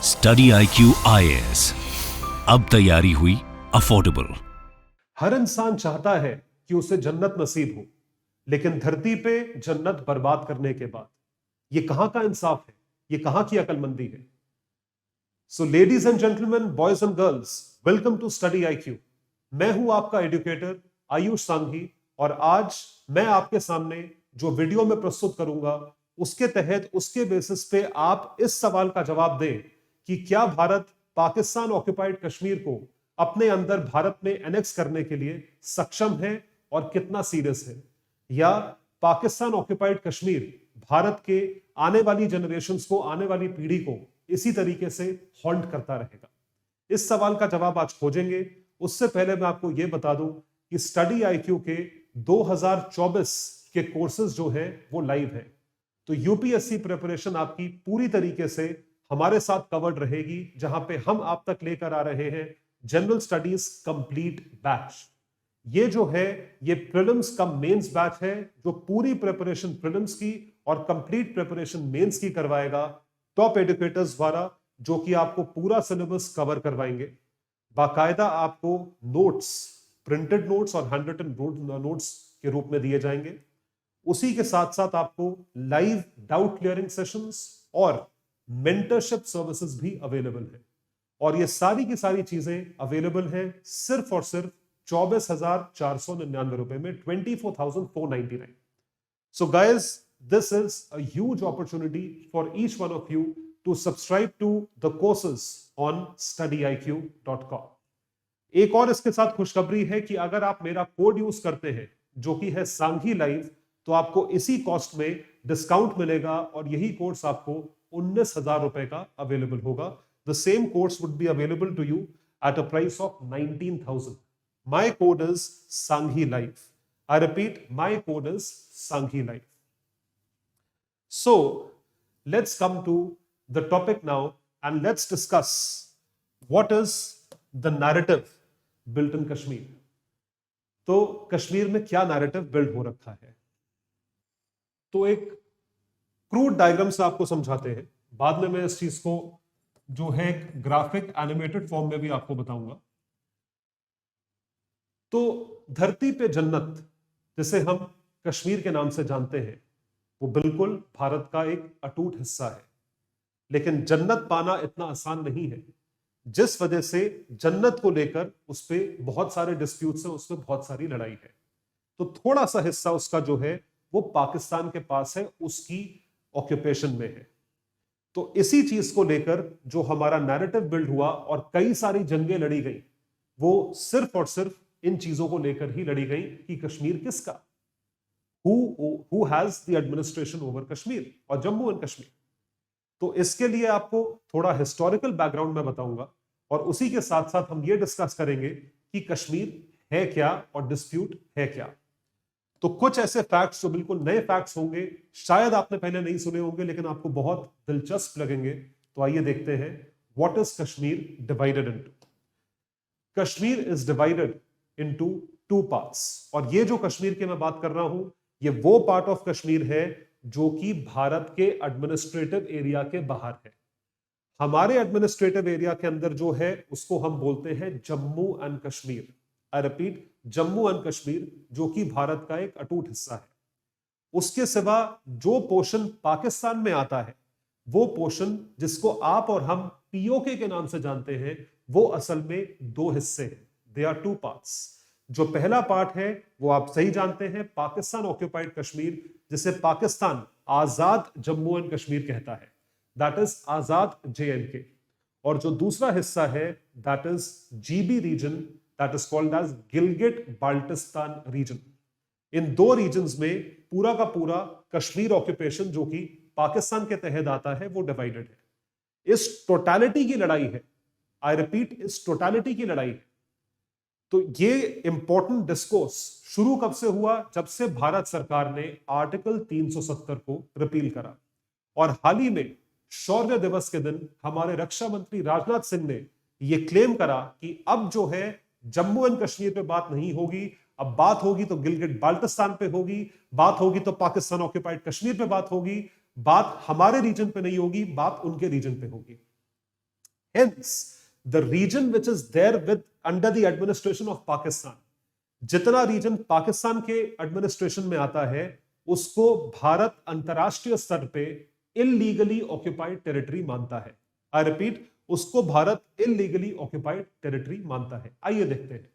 Study IQ IAS, अब तैयारी हुई अफोर्डेबल। हर इंसान चाहता है कि उसे जन्नत नसीब हो, लेकिन धरती पे जन्नत बर्बाद करने के बाद ये कहां का इंसाफ है, ये कहां की अकलमंदी है। So ladies and gentleman, boys and girls, welcome to Study IQ। मैं हूं आपका एजुकेटर आयुष सांघी, और आज मैं आपके सामने जो वीडियो में प्रस्तुत करूंगा उसके तहत उसके बेसिस पे आप इस सवाल का जवाब दें कि क्या भारत पाकिस्तान ऑक्युपाइड कश्मीर को अपने अंदर भारत में एनेक्स करने के लिए सक्षम है और कितना सीरियस है, या पाकिस्तान ऑक्युपाइड कश्मीर भारत के आने वाली जनरेशंस को, आने वाली पीढ़ी को इसी तरीके से हॉन्ट करता रहेगा। इस सवाल का जवाब आज खोजेंगे। उससे पहले मैं आपको यह बता दूं कि स्टडी IQ के 2024 के कोर्सेज जो है वो लाइव है। तो यूपीएससी प्रिपरेशन आपकी पूरी तरीके से हमारे साथ कवर्ड रहेगी, जहां पे हम आप तक लेकर आ रहे हैं जनरल स्टडीज कंप्लीट बैच। ये जो है ये प्रीलिम्स का मेंस बैच है, जो पूरी प्रिपरेशन प्रीलिम्स की और कंप्लीट प्रिपरेशन मेंस की करवाएगा टॉप एजुकेटर्स द्वारा, जो कि आपको पूरा सिलेबस कवर करवाएंगे। बाकायदा आपको नोट्स, प्रिंटेड नोट्स और हैंड रिटन नोट्स के रूप में दिए जाएंगे। उसी के साथ साथ आपको लाइव डाउट क्लियरिंग सेशंस और मेंटरशिप सर्विसेज भी अवेलेबल है। और ये सारी की सारी चीजें अवेलेबल है सिर्फ और सिर्फ 24,499 रुपए में, 24,499। So guys, this is a huge opportunity for each one of you to subscribe to the courses on studiiq.com। एक और इसके साथ खुशखबरी है कि अगर आप मेरा कोड यूज करते हैं जो कि है सांघी लाइव, तो आपको इसी कॉस्ट में डिस्काउंट मिलेगा और यही कोर्स आपको 19,000 रुपए का अवेलेबल होगा। The same course would be available to you at a price of 19,000। My code is Sanghi live. I repeat, my code is Sanghi live. So let's come to the topic now and let's discuss what is the narrative built in Kashmir. तो कश्मीर में क्या narrative build हो रखा है, तो एक crude diagram से आपको समझाते हैं। बाद में मैं इस चीज को जो है ग्राफिक एनिमेटेड फॉर्म में भी आपको बताऊंगा। तो धरती पे जन्नत, जिसे हम कश्मीर के नाम से जानते हैं, वो बिल्कुल भारत का एक अटूट हिस्सा है। लेकिन जन्नत पाना इतना आसान नहीं है, जिस वजह से जन्नत को लेकर उस पर बहुत सारे डिस्प्यूट्स हैं, उस पर बहुत सारी लड़ाई है। तो थोड़ा सा हिस्सा उसका जो है वो पाकिस्तान के पास है, उसकी ऑक्यूपेशन में है। तो इसी चीज को लेकर जो हमारा नैरेटिव बिल्ड हुआ और कई सारी जंगें लड़ी गई, वो सिर्फ और सिर्फ इन चीजों को लेकर ही लड़ी गई कि कश्मीर किसका, who has the administration over Kashmir और जम्मू एंड कश्मीर। तो इसके लिए आपको थोड़ा हिस्टोरिकल बैकग्राउंड में बताऊंगा, और उसी के साथ साथ हम ये डिस्कस करेंगे कि कश्मीर है क्या और डिस्प्यूट है क्या। तो कुछ ऐसे फैक्ट्स जो बिल्कुल नए फैक्ट्स होंगे, शायद आपने पहले नहीं सुने होंगे, लेकिन आपको बहुत दिलचस्प लगेंगे। तो आइए देखते हैं, what is Kashmir divided into. Kashmir is divided into two parts, और ये जो कश्मीर की मैं बात कर रहा हूं, ये वो पार्ट ऑफ कश्मीर है जो कि भारत के एडमिनिस्ट्रेटिव एरिया के बाहर है। हमारे एडमिनिस्ट्रेटिव एरिया के अंदर जो है उसको हम बोलते हैं Jammu and Kashmir. I repeat, Jammu and Kashmir, जो कि भारत का एक अटूट हिस्सा है। उसके सिवा जो पोर्शन पाकिस्तान में आता है, वो पोर्शन जिसको आप और हम POK के नाम से जानते हैं, वो असल में दो हिस्से हैं। They are two parts. जो पहला पार्ट है वो आप सही जानते हैं, पाकिस्तान ऑक्युपाइड कश्मीर, जिसे पाकिस्तान आजाद जम्मू एंड कश्मीर कहता है, दैट इज आजाद JNK। और जो दूसरा हिस्सा है that is GB region, that is called as Gilgit Baltistan region. इन दो रीजन्स में पूरा का पूरा कश्मीर ऑक्यूपेशन, जो कि पाकिस्तान के तहत आता है, वो डिवाइडेड है। इस टोटलिटी की लड़ाई है, आई रिपीट, इस टोटलिटी की लड़ाई है। तो ये इंपॉर्टेंट डिस्कोर्स शुरू कब से हुआ? जब से भारत सरकार ने आर्टिकल 370 को रिपील करा। और हाल ही में शौर्य दिवस के दिन हमारे रक्षा मंत्री राजनाथ सिंह ने यह क्लेम करा कि अब जो है जम्मू एंड कश्मीर पे बात नहीं होगी, अब बात होगी तो गिलगिट बाल्टिस्तान पे होगी, बात होगी तो पाकिस्तान ऑक्युपाइड कश्मीर पे बात होगी, बात हमारे रीजन पे नहीं होगी, बात उनके रीजन पे होगी। Hence, the region which is there with under the administration of Pakistan, जितना रीजन पाकिस्तान के एडमिनिस्ट्रेशन में आता है उसको भारत अंतरराष्ट्रीय स्तर पे इलीगली ऑक्युपाइड टेरिटरी मानता है। आई रिपीट, उसको भारत इलीगली ऑक्युपाइड टेरिटरी मानता है। आइए देखते हैं।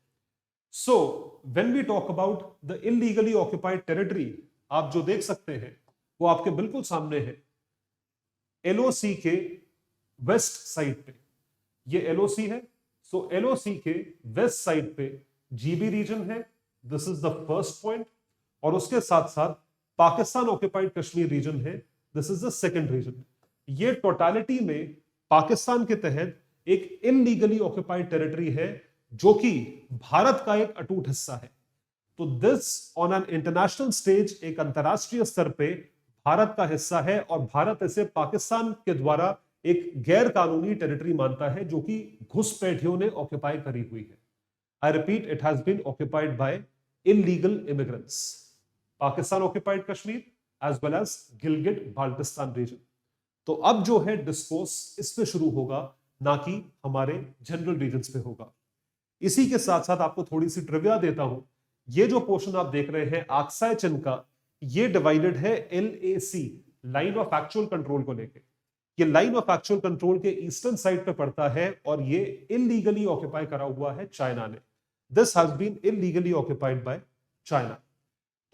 So when we talk about the illegally occupied territory, आप जो देख सकते हैं वो आपके बिल्कुल सामने है। एलओसी के वेस्ट साइड पे ये एलओसी है। सो एलओसी के वेस्ट साइड पे जीबी रीजन है, this is the first point, और उसके साथ साथ पाकिस्तान ऑक्युपाइड कश्मीर रीजन है, this is the second region. ये टोटालिटी में पाकिस्तान के तहत एक इलीगली ऑक्युपाइड टेरिटरी है जो कि भारत का एक अटूट हिस्सा है। तो this on an international stage, एक अंतरराष्ट्रीय स्तर पे भारत का हिस्सा है और भारत इसे पाकिस्तान के द्वारा एक गैर कानूनी टेरिटरी मानता है जो कि घुसपैठियों ने ऑक्युपाई करी हुई है। I repeat, it has been occupied by illegal immigrants. Pakistan occupied Kashmir as well as Gilgit-Baltistan region. तो अब जो है डिस्कोर्स इस पे शुरू होगा, ना कि हमारे जनरल रीजन्स पे होगा। इसी के साथ साथ आपको थोड़ी सी ट्रिविया देता हूं। ये जो पोर्शन आप देख रहे हैं आक्साई चिन्ह का, ये डिवाइडेड है LAC, line of actual control को लेके। ये लाइन ऑफ एक्चुअल कंट्रोल के ईस्टर्न साइड पे पड़ता है और ये इलीगली ऑक्युपाई करा हुआ है चाइना ने। This has been illegally occupied by China.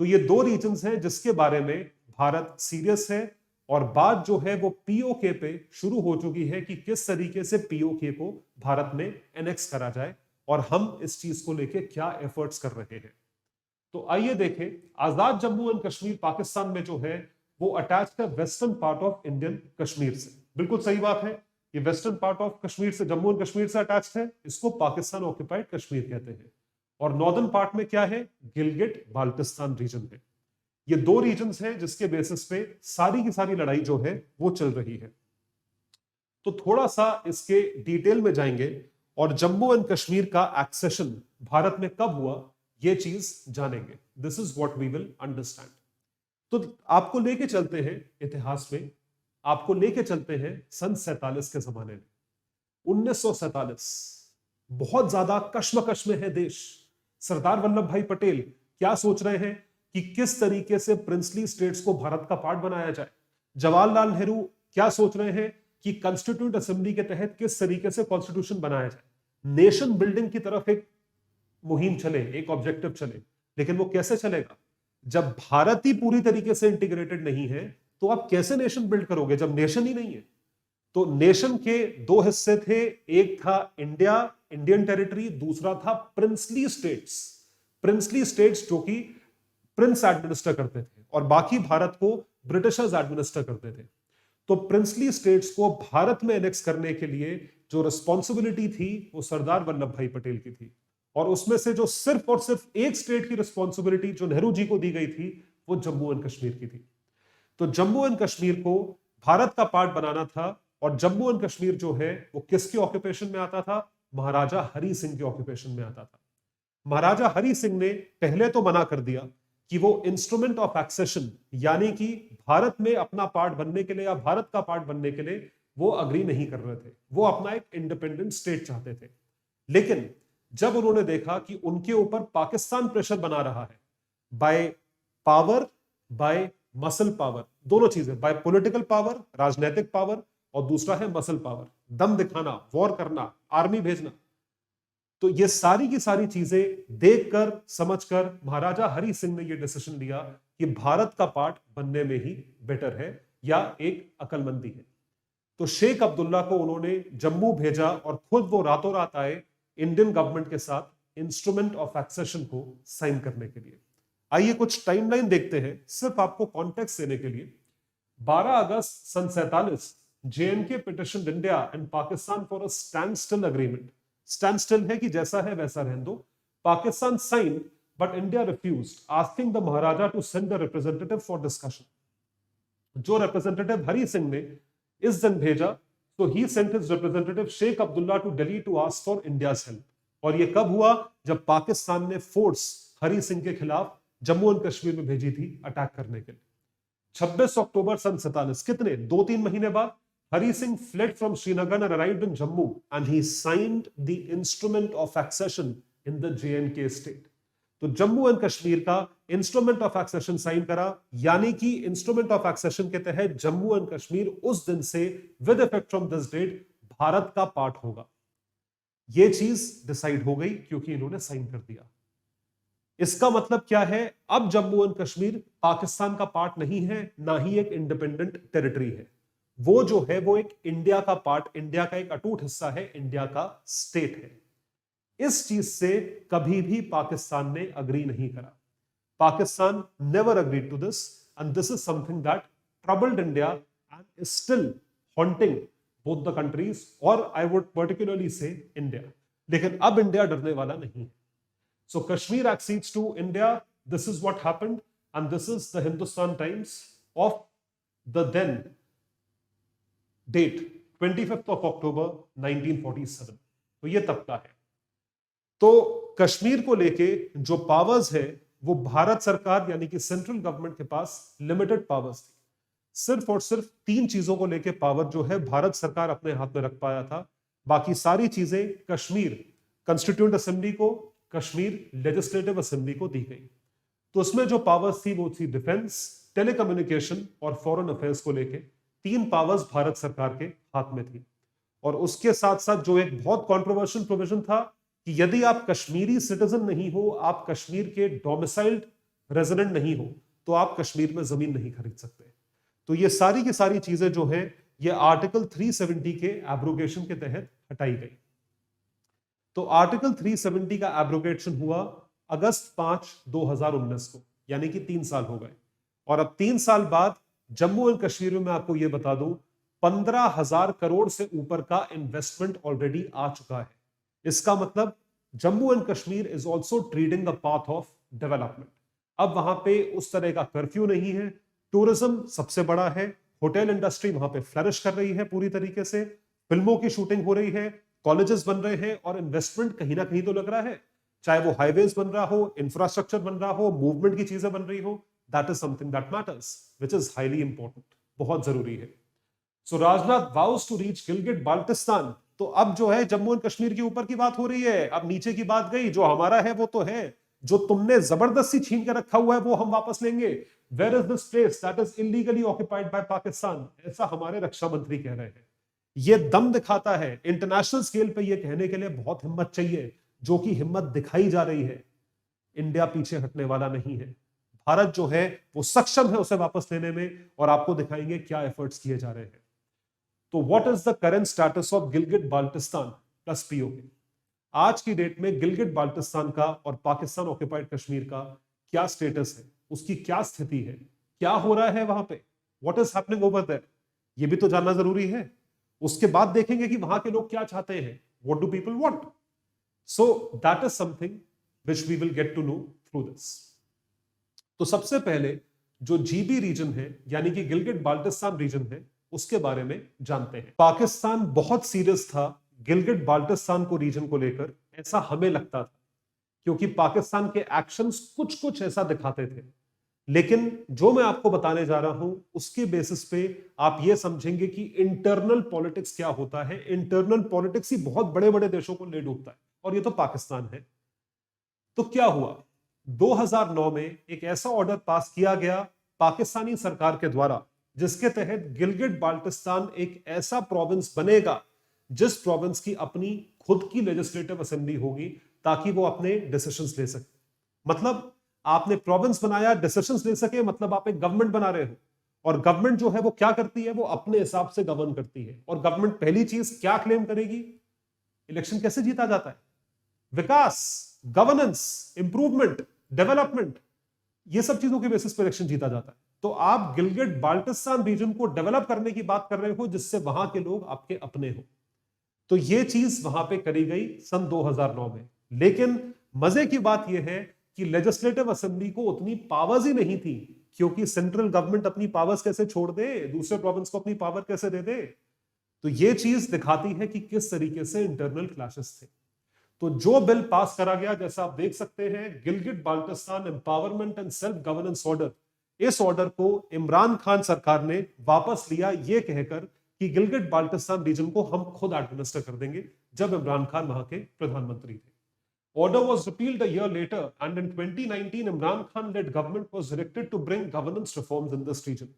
तो ये दो रीजन्स हैं जिसके बारे में भारत सीरियस है और बात जो है वो पीओके पे शुरू हो चुकी है कि किस तरीके से पीओके को भारत में एनेक्स करा जाए और हम इस चीज को लेके क्या एफर्ट्स कर रहे हैं। तो आइए देखें, आजाद जम्मू एंड कश्मीर पाकिस्तान में जो है वो अटैच है western part of Indian Kashmir से। बिल्कुल सही बात है, ये वेस्टर्न पार्ट ऑफ कश्मीर से, जम्मू एंड कश्मीर से अटैच है, इसको पाकिस्तान ऑक्युपाइड कश्मीर कहते हैं। और नॉर्दर्न पार्ट में क्या है, गिलगिट बाल्टिस्तान रीजन है। ये दो रीजन्स हैं जिसके बेसिस पे सारी की सारी लड़ाई जो है वो चल रही है। तो थोड़ा सा इसके डिटेल में जाएंगे और जम्मू एंड कश्मीर का एक्सेशन भारत में कब हुआ ये चीज जानेंगे। This is what we will understand. तो आपको लेके चलते हैं इतिहास में, आपको लेके चलते हैं सन 47 के जमाने में। 1947 बहुत ज्यादा कश्मकश में है देश। सरदार वल्लभ भाई पटेल क्या सोच रहे हैं कि किस तरीके से प्रिंसली स्टेट्स को भारत का पार्ट बनाया जाए। जवाहरलाल नेहरू क्या सोच रहे हैं कि कॉन्स्टिट्यूंट असेंबली के तहत किस तरीके से कॉन्स्टिट्यूशन बनाया जाए। नेशन बिल्डिंग की तरफ एक मुहिम चले, एक ऑब्जेक्टिव चले, लेकिन वो कैसे चलेगा जब भारत ही पूरी तरीके से इंटीग्रेटेड नहीं है। तो आप कैसे नेशन बिल्ड करोगे जब नेशन ही नहीं है। तो नेशन के दो हिस्से थे, एक था इंडिया, इंडियन टेरिटरी, दूसरा था प्रिंसली स्टेट्स। प्रिंसली स्टेट्स जो कि प्रिंस एडमिनिस्टर करते थे और बाकी भारत को ब्रिटिशर्स एडमिनिस्टर करते थे। तो प्रिंसली स्टेट्स को भारत में एनेक्स करने के लिए जो रिस्पॉन्सिबिलिटी थी वो सरदार वल्लभ भाई पटेल की थी, और उसमें से जो सिर्फ और सिर्फ एक स्टेट की रिस्पॉन्सिबिलिटी जो नेहरू जी को दी गई थी वो जम्मू एंड कश्मीर की थी। तो जम्मू एंड कश्मीर को भारत का पार्ट बनाना था, और जम्मू एंड कश्मीर जो है वो किसके ऑक्यूपेशन में आता था, महाराजा हरि सिंह के ऑक्यूपेशन में आता था। महाराजा हरि सिंह ने पहले तो मना कर दिया कि वो इंस्ट्रूमेंट ऑफ एक्सेशन यानी कि भारत में अपना पार्ट बनने के लिए या भारत का पार्ट बनने के लिए वो अग्री नहीं कर रहे थे, वो अपना एक इंडिपेंडेंट स्टेट चाहते थे। लेकिन जब उन्होंने देखा कि उनके ऊपर पाकिस्तान प्रेशर बना रहा है by power, by muscle power, दोनों चीजें, बाय पॉलिटिकल पावर, राजनीतिक पावर, और दूसरा है मसल पावर, दम दिखाना, वॉर करना, आर्मी भेजना। तो ये सारी की सारी चीजें देखकर समझकर महाराजा हरि सिंह ने यह डिसीजन लिया कि भारत का पार्ट बनने में ही बेटर है या एक अकलमंदी है। तो शेख अब्दुल्ला को उन्होंने जम्मू भेजा और खुद वो रातों रात आए इंडियन गवर्नमेंट के साथ इंस्ट्रूमेंट ऑफ एक्सेशन को साइन करने के लिए। आइए कुछ टाइमलाइन देखते हैं सिर्फ आपको कॉन्टेक्स्ट देने के लिए। 12 अगस्त सन 47 JNK petition India and Pakistan for a standstill agreement. Standstill है कि जैसा है वैसा रहने दो। Pakistan sign but India refused, asking the Maharaja to send a representative for discussion. जो रिप्रेजेंटेटिव हरि सिंह ने इस दिन भेजा, तो he sent his representative Sheikh Abdullah to Delhi to ask for India's help. और ये कब हुआ, जब पाकिस्तान ने फोर्स हरि सिंह के खिलाफ जम्मू एंड कश्मीर में भेजी थी अटैक करने के लिए। 26 अक्टूबर सन 47, कितने 2-3 महीने बाद Hari Singh fled from Srinagar and arrived in Jammu, and he signed the instrument of accession in the J&K state. तो जम्मू एंड कश्मीर का इंस्ट्रूमेंट ऑफ एक्सेशन साइन करा, यानी कि इंस्ट्रूमेंट ऑफ एक्सेशन के तहत जम्मू एंड कश्मीर उस दिन से with effect from this date Bharat का पार्ट होगा। यह चीज डिसाइड हो गई क्योंकि इन्होंने साइन कर दिया। इसका मतलब क्या है? अब जम्मू एंड कश्मीर पाकिस्तान का पार्ट नहीं है, ना ही एक इंडिपेंडेंट टेरिटरी है। वो जो है वो एक इंडिया का पार्ट, इंडिया का एक अटूट हिस्सा है, इंडिया का स्टेट है। इस चीज से कभी भी पाकिस्तान ने अग्री नहीं करा। Pakistan never agreed to this, and this is something that troubled India and is still haunting both the countries, और I would particularly say India. लेकिन अब इंडिया डरने वाला नहीं है। So Kashmir accedes to India, this is what happened, and this is the Hindustan Times of the then date 25th of October 1947। तो ये तब का है। तो कश्मीर को लेके जो पावर्स है वो भारत सरकार यानी कि सेंट्रल गवर्नमेंट के पास लिमिटेड पावर्स थी। सिर्फ और सिर्फ 3 चीजों को लेके पावर जो है भारत सरकार अपने हाथ में रख पाया था। बाकी सारी चीजें कश्मीर कॉन्स्टिट्यूएंट असेंबली को, कश्मीर लेजिस्लेटिव असेंबली को दी गई। तो उसमें जो पावर्स थी वो थी डिफेंस, टेलीकम्युनिकेशन और फॉरेन अफेयर्स को लेके 3 पावर्स भारत सरकार के हाथ में थी। और उसके साथ साथ जो एक बहुत कॉन्ट्रोवर्शियल प्रोविजन था कि यदि आप कश्मीरी सिटीजन नहीं हो, आप कश्मीर के डोमिसाइल्ड रेजिडेंट नहीं हो, तो आप कश्मीर में जमीन नहीं खरीद सकते। तो ये सारी की सारी चीजें जो है ये आर्टिकल 370 के एब्रोगेशन के तहत हटाई गई। तो आर्टिकल 370 का एब्रोगेशन हुआ अगस्त 5, 2019 को, यानी कि 3 साल हो गए। और अब 3 साल बाद जम्मू एंड कश्मीर में मैं आपको यह बता दूं 15,000 करोड़ से ऊपर का इन्वेस्टमेंट ऑलरेडी आ चुका है। इसका मतलब Jammu and Kashmir is also trading the path of development. अब वहां पे उस तरह का कर्फ्यू नहीं है, टूरिज्म सबसे बड़ा है, होटल इंडस्ट्री वहां पे फ्लरिश कर रही है पूरी तरीके से, फिल्मों की शूटिंग हो रही है, कॉलेजेस बन रहे हैं और इन्वेस्टमेंट कहीं ना कहीं तो लग रहा है, चाहे वो हाईवेज बन रहा हो, इंफ्रास्ट्रक्चर बन रहा हो, मूवमेंट की चीजें बन रही हो। That is something that matters, which is highly important, बहुत जरूरी है। So Rajnath vows to reach Gilgit Baltistan. तो अब जो है जम्मू एंड कश्मीर के ऊपर की बात हो रही है, अब नीचे की बात गई। जो हमारा है वो तो है, जो तुमने जबरदस्ती छीन के रखा हुआ है वो हम वापस लेंगे। Where is this place that is illegally occupied by Pakistan, ऐसा हमारे रक्षा मंत्री कह रहे हैं। ये दम दिखाता है, इंटरनेशनल स्केल पे ये कहने के लिए बहुत हिम्मत चाहिए, जो कि हिम्मत दिखाई जा रही है। इंडिया पीछे हटने वाला नहीं है, भारत जो है वो सक्षम है उसे वापस लेने में, और आपको दिखाएंगे क्या एफर्ट्स किए जा रहे हैं। तो what is the current status of Gilgit Baltistan plus PoK? आज की डेट में गिलगिट बाल्टिस्तान का और पाकिस्तान ऑक्युपाइड कश्मीर का क्या स्टेटस है, उसकी क्या स्थिति है, क्या हो रहा है वहां पे, what is happening over there, ये भी तो जानना जरूरी है। उसके बाद देखेंगे कि वहां के लोग क्या चाहते हैं, what do people want. So that is something which we will get to know through this. तो सबसे पहले जो जीबी रीजन है यानी कि गिलगिट बाल्टिस्तान रीजन है, उसके बारे में जानते हैं। पाकिस्तान बहुत सीरियस था गिलगिट बाल्टिस्तान को रीजन को लेकर, ऐसा हमें लगता था, क्योंकि पाकिस्तान के एक्शंस कुछ कुछ ऐसा दिखाते थे। लेकिन जो मैं आपको बताने जा रहा हूं उसके बेसिस पे आप ये समझेंगे कि इंटरनल पॉलिटिक्स क्या होता है। इंटरनल पॉलिटिक्स ही बहुत बड़े बड़े देशों को ले डूबता है, और ये तो पाकिस्तान है। तो क्या हुआ, 2009 में एक ऐसा ऑर्डर पास किया गया पाकिस्तानी सरकार के द्वारा, जिसके तहत गिलगिट बाल्टिस्तान एक ऐसा प्रोविंस बनेगा जिस प्रोविंस की अपनी खुद की लेजिस्लेटिव असेंबली होगी, ताकि वो अपने डिसीजंस ले सके। मतलब आपने प्रोविंस बनाया, डिसीजंस ले सके, मतलब आप एक गवर्नमेंट बना रहे हो। और गवर्नमेंट जो है वो क्या करती है, वो अपने हिसाब से गवर्न करती है। और गवर्नमेंट पहली चीज क्या क्लेम करेगी, इलेक्शन कैसे जीता जाता है, विकास, गवर्नेंस, इंप्रूवमेंट, डेवलपमेंट, ये सब चीजों के बेसिस पर इलेक्शन जीता जाता है। तो आप गिलगिट बाल्टिस्तान रीजन को डेवलप करने की बात कर रहे हो, जिससे वहां के लोग आपके अपने हो। तो ये चीज वहां पे करी गई सन 2009 में। लेकिन मजे की बात यह है कि लेजिस्लेटिव असेंबली को उतनी पावर्स ही नहीं थी, क्योंकि सेंट्रल गवर्नमेंट अपनी पावर्स कैसे छोड़ दे, दूसरे प्रोविंस को अपनी पावर कैसे दे दे। तो ये चीज दिखाती है कि किस तरीके से इंटरनल क्लैशेस थे। तो जो बिल पास करा गया, जैसा आप देख सकते हैं, Gilgit Baltistan empowerment and self governance order, इस ऑर्डर को इमरान खान सरकार ने वापस लिया, यह कहकर कि गिलगिट बाल्टिस्तान रीजन को हम खुद एडमिनिस्टर कर देंगे, जब इमरान खान वहां के प्रधानमंत्री थे। Order was repealed a year later, and in 2019, Imran Khan-led government was directed to bring governance reforms in this region.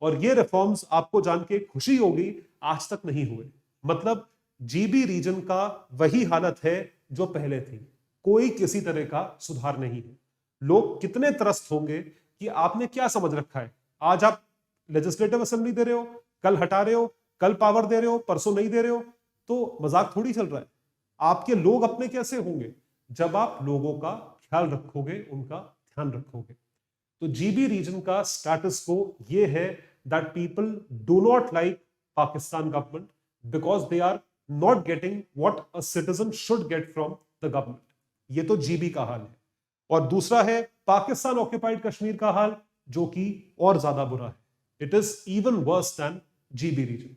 और ये रिफॉर्म्स आपको जान के खुशी होगी, आज तक नहीं हुए। मतलब जीबी रीजन का वही हालत है जो पहले थी, कोई किसी तरह का सुधार नहीं है। लोग कितने त्रस्त होंगे कि आपने क्या समझ रखा है, आज आप लेजिस्लेटिव असेंबली दे रहे हो, कल हटा रहे हो, कल पावर दे रहे हो, परसों नहीं दे रहे हो, तो मजाक थोड़ी चल रहा है। आपके लोग अपने कैसे होंगे जब आप लोगों का ख्याल रखोगे, उनका ध्यान रखोगे। तो जीबी रीजन का स्टेटस को ये है that people do not like Pakistan government because they are not getting what a citizen should get from the government. ये तो जीबी का हाल है। और दूसरा है पाकिस्तान ऑक्यूपाइड कश्मीर का हाल, जो कि और ज्यादा बुरा है। It is even worse than GB region.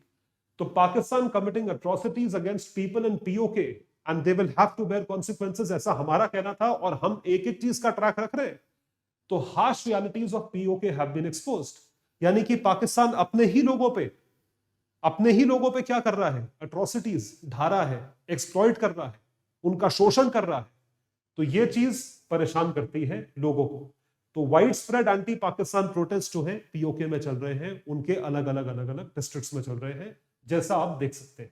तो Pakistan committing atrocities against people in PoK and they will have to bear consequences, ऐसा हमारा कहना था, और हम एक एक चीज का ट्रैक रख रहे हैं। तो harsh realities of POK have been exposed, यानी कि पाकिस्तान अपने ही लोगों पे क्या कर रहा है, अट्रॉसिटीज ढा रहा है, एक्सप्लॉइट कर रहा है, उनका शोषण कर रहा है। तो ये चीज परेशान करती है लोगों को। तो wide spread anti Pakistan protest जो है पीओके में चल रहे हैं, उनके अलग अलग डिस्ट्रिक्ट्स में चल रहे हैं, जैसा आप देख सकते हैं।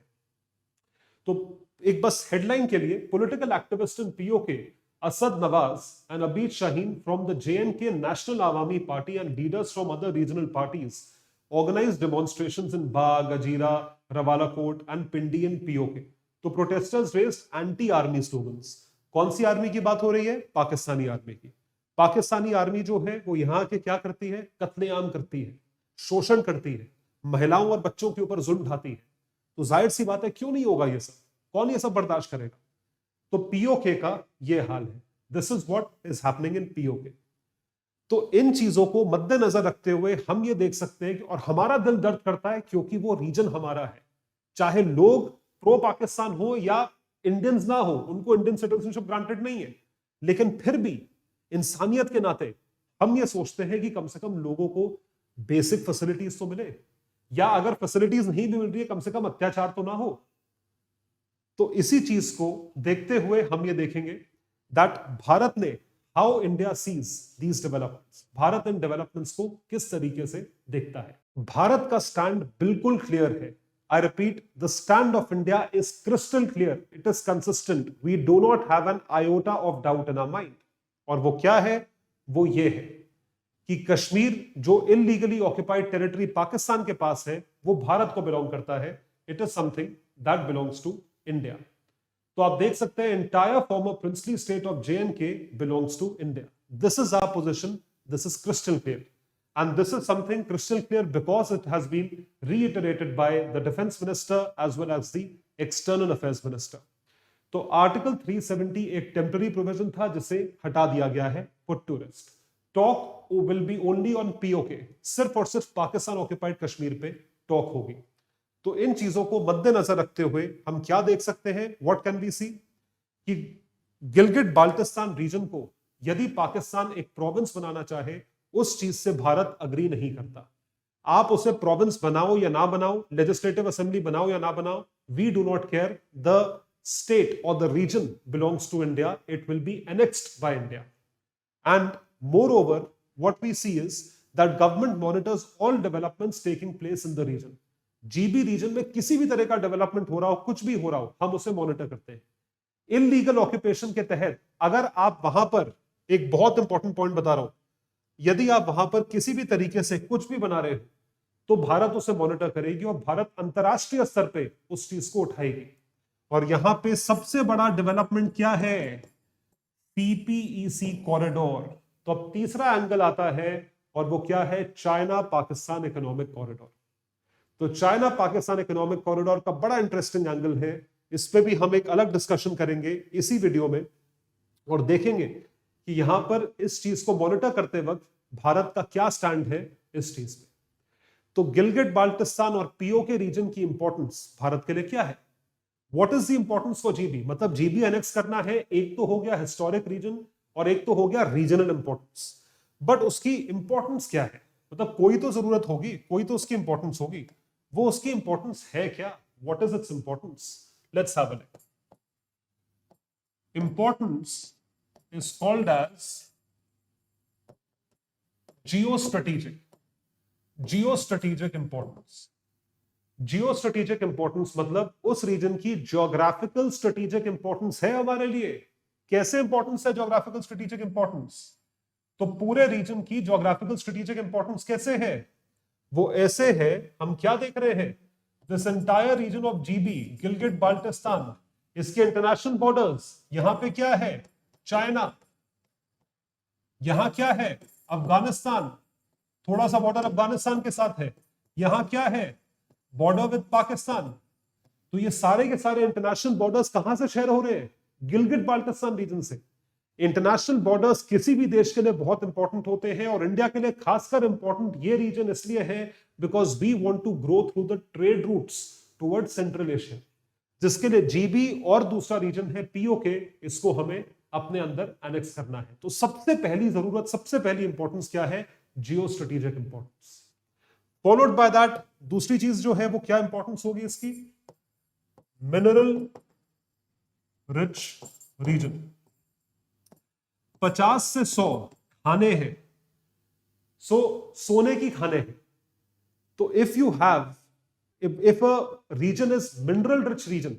तो एक बस हेडलाइन के लिए, political activist in PoK Asad Nawaz and Abid Shaheen from the JNK national Awami party and leaders from other regional parties organised demonstrations in Bagh, Hajira, Rawalakot and Pindi in PoK. तो protesters raised anti army slogans. कौन सी आर्मी की बात हो रही है? पाकिस्तानी आर्मी की। पाकिस्तानी आर्मी जो है वो यहां के क्या करती है? कत्लेआम करती है, शोषण करती है, महिलाओं और बच्चों के ऊपर जुल्म ढाती है। तो जाहिर सी बात है, क्यों नहीं होगा ये सब? कौन ये सब बर्दाश्त करेगा? तो पीओके का ये हाल है। This is what is happening in PoK. तो इन चीजों को मद्देनजर रखते हुए हम ये देख सकते हैं कि, और हमारा दिल दर्द करता है क्योंकि वो रीजन हमारा है। चाहे लोग प्रो पाकिस्तान हो या इंडियंस ना हो, उनको इंडियन सिटीजनशिप ग्रांटेड नहीं है, लेकिन फिर भी इंसानियत के नाते हम ये सोचते हैं कि कम से कम लोगों को बेसिक फैसिलिटीज तो मिले, या अगर फैसिलिटीज नहीं भी मिल रही है, कम से कम अत्याचार तो ना हो। तो इसी चीज को देखते हुए हम ये देखेंगे दैट भारत ने, how India sees these developments, Bharat इन डेवलपमेंट्स को किस तरीके से देखता है। भारत का स्टैंड बिल्कुल क्लियर है। I repeat, the stand of India is crystal clear, it is consistent, we do not have an iota of doubt in our mind. और वो क्या है? वो ये है कि कश्मीर जो इलीगली ऑक्यूपाइड टेरिटरी पाकिस्तान के पास है, वो भारत को बिलोंग करता है। It is something that belongs to India. तो आप देख सकते हैं, entire former princely state of JNK belongs to India. This is our position, this is crystal clear, and this is something crystal clear because it has been reiterated by the defence minister as well as the external affairs minister. तो article 370 एक temporary provision था जिसे हटा दिया गया है, put to rest. Talk will be only on POK, सिर्फ और सिर्फ पाकिस्तान ऑक्यूपाइड कश्मीर पे टॉक होगी। तो इन चीजों को मद्देनजर रखते हुए हम क्या देख सकते हैं, व्हाट कैन वी सी, कि गिलगिट बाल्टिस्तान रीजन को यदि पाकिस्तान एक प्रोविंस बनाना चाहे, उस चीज से भारत अग्री नहीं करता। आप उसे प्रोविंस बनाओ या ना बनाओ, लेजिस्लेटिव असेंबली बनाओ या ना बनाओ, we do not care. The state or the region belongs to India, it will be annexed by India. And moreover, what we see is that government monitors all developments taking place in the region. GB region में किसी भी तरह का development हो रहा हो, कुछ भी हो रहा हो, हम उसे मॉनिटर करते हैं। इलीगल ऑक्यूपेशन के तहत अगर आप वहां पर, एक बहुत इंपॉर्टेंट पॉइंट बता रहा हूं, यदि आप वहां पर किसी भी तरीके से कुछ भी बना रहे हो, तो भारत उसे मॉनिटर करेगी और भारत अंतरराष्ट्रीय स्तर पे उस चीज को उठाएगी। और यहां पे सबसे बड़ा डेवलपमेंट क्या है? पीपीईसी कॉरिडोर। तो अब तीसरा एंगल आता है, और वो क्या है? China Pakistan economic corridor. तो चाइना पाकिस्तान इकोनॉमिक कॉरिडोर का बड़ा इंटरेस्टिंग एंगल है, इस पे भी हम एक अलग डिस्कशन करेंगे इसी वीडियो में, और देखेंगे कि यहां पर इस चीज को मॉनिटर करते वक्त भारत का क्या स्टैंड है इस चीज में। तो गिलगिट बाल्टिस्तान और पीओके रीजन की इंपॉर्टेंस भारत के लिए क्या है? What is the importance for GB? मतलब GB एनेक्स करना है, एक तो हो गया हिस्टोरिक रीजन और एक तो हो गया रीजनल इंपॉर्टेंस। बट उसकी इंपॉर्टेंस क्या है? मतलब कोई तो जरूरत होगी, कोई तो उसकी इंपॉर्टेंस होगी। वो उसकी इंपॉर्टेंस है क्या? What is its importance? Let's have a look. Importance is called as geostrategic. Geostrategic importance. Geostrategic importance मतलब उस रीजन की ज्योग्राफिकल स्ट्रेटेजिक इंपॉर्टेंस है हमारे लिए. कैसे इंपॉर्टेंस है ज्योग्राफिकल स्ट्रेटेजिक इंपॉर्टेंस? तो पूरे रीजन की ज्योग्राफिकल स्ट्रेटेजिक इंपॉर्टेंस कैसे है? वो ऐसे है, हम क्या देख रहे हैं, this entire reason of GB, Gilgit Baltistan, इसके इंटरनेशनल बॉर्डर्स, यहां पे क्या है? चाइना. यहां क्या है? अफगानिस्तान. थोड़ा सा बॉर्डर अफगानिस्तान के साथ है. यहां क्या है? Border with Pakistan. तो ये सारे के सारे इंटरनेशनल बॉर्डर्स कहां से शेयर हो रहे हैं? गिलगिट बाल्टिस्तान रीजन से. इंटरनेशनल बॉर्डर्स किसी भी देश के लिए बहुत इंपॉर्टेंट होते हैं और इंडिया के लिए खासकर इंपॉर्टेंट ये रीजन इसलिए है because we want to grow through the trade routes towards Central Asia, जिसके लिए जीबी और दूसरा रीजन है पीओके, इसको हमें अपने अंदर एनेक्स करना है. तो सबसे पहली जरूरत, सबसे पहली इंपॉर्टेंस क्या है? जियो strategic importance. Followed by that दूसरी चीज जो है वो क्या इंपॉर्टेंस होगी इसकी? Mineral rich reason. 50 से 100 खाने हैं, सोने की खाने हैं. तो if you have, if a region is mineral rich region,